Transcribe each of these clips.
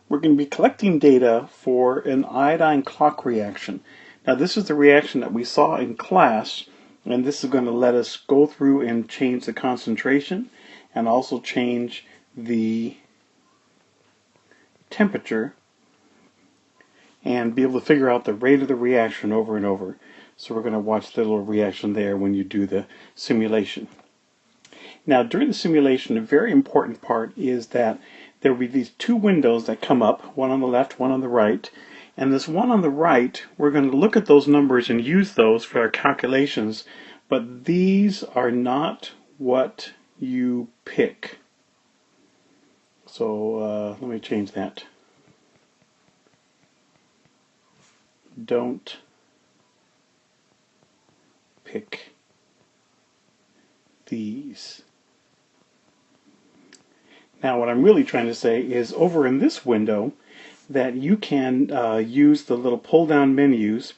we're going to be collecting data for an iodine clock reaction. Now this is the reaction that we saw in class, and this is going to let us go through and change the concentration and also change the temperature and be able to figure out the rate of the reaction over and over. So we're going to watch the little reaction there when you do the simulation. Now during the simulation, a very important part is that there will be these two windows that come up, one on the left, one on the right. And this one on the right, we're going to look at those numbers and use those for our calculations, but these are not what you pick. So let me change that. Don't pick these. Now what I'm really trying to say is over in this window that you can use the little pull down menus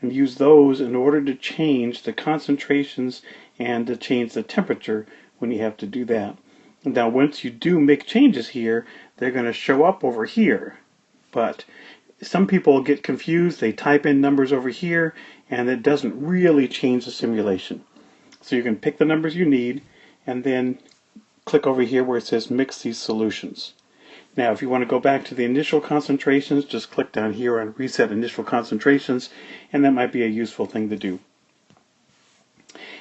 and use those in order to change the concentrations and to change the temperature when you have to do that. Now once you do make changes here, they're going to show up over here, but some people get confused. They type in numbers over here and it doesn't really change the simulation. So you can pick the numbers you need and then click over here where it says mix these solutions. Now if you want to go back to the initial concentrations, just click down here on reset initial concentrations, and that might be a useful thing to do.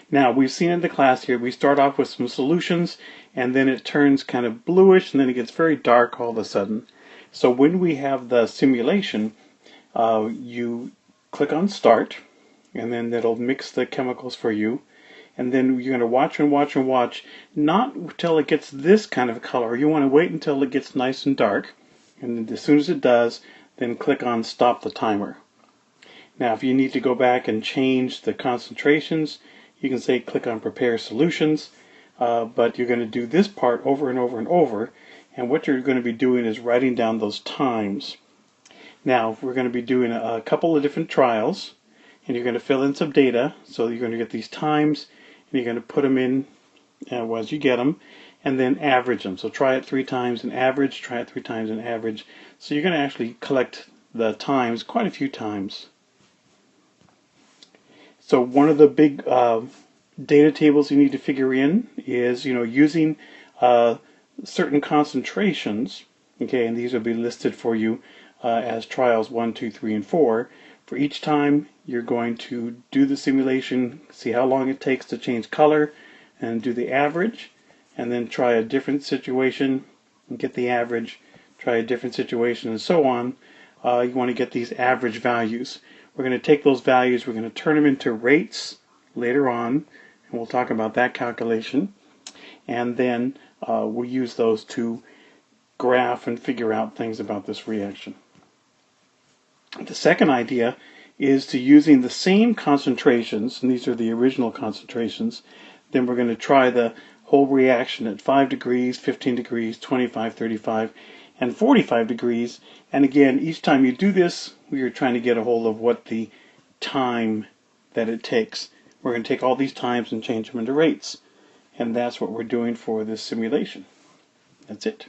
Now we've seen in the class here, we start off with some solutions and then it turns kind of bluish and then it gets very dark all of a sudden. So when we have the simulation, you click on start and then it'll mix the chemicals for you. And then you're going to watch and watch and watch, not until it gets this kind of color. You want to wait until it gets nice and dark. And as soon as it does, then click on stop the timer. Now if you need to go back and change the concentrations, you can say click on prepare solutions. But you're going to do this part over and over and over. And what you're going to be doing is writing down those times. Now we're going to be doing a couple of different trials. And you're going to fill in some data. So you're going to get these times. And you're going to put them in as you get them, and then average them. So try it 3 times and average, try it 3 times and average. So you're going to actually collect the times quite a few times. So one of the big data tables you need to figure in is, using certain concentrations. Okay, and these will be listed for you as trials 1, 2, 3, and 4. For each time, you're going to do the simulation, see how long it takes to change color, and do the average, and then try a different situation and get the average, try a different situation, and so on. You want to get these average values. We're going to take those values, we're going to turn them into rates later on, and we'll talk about that calculation. And then we'll use those to graph and figure out things about this reaction. The second idea is to using the same concentrations, and these are the original concentrations, then we're going to try the whole reaction at 5 degrees, 15 degrees, 25, 35, and 45 degrees. And again, each time you do this, we are trying to get a hold of what the time that it takes. We're going to take all these times and change them into rates. And that's what we're doing for this simulation. That's it.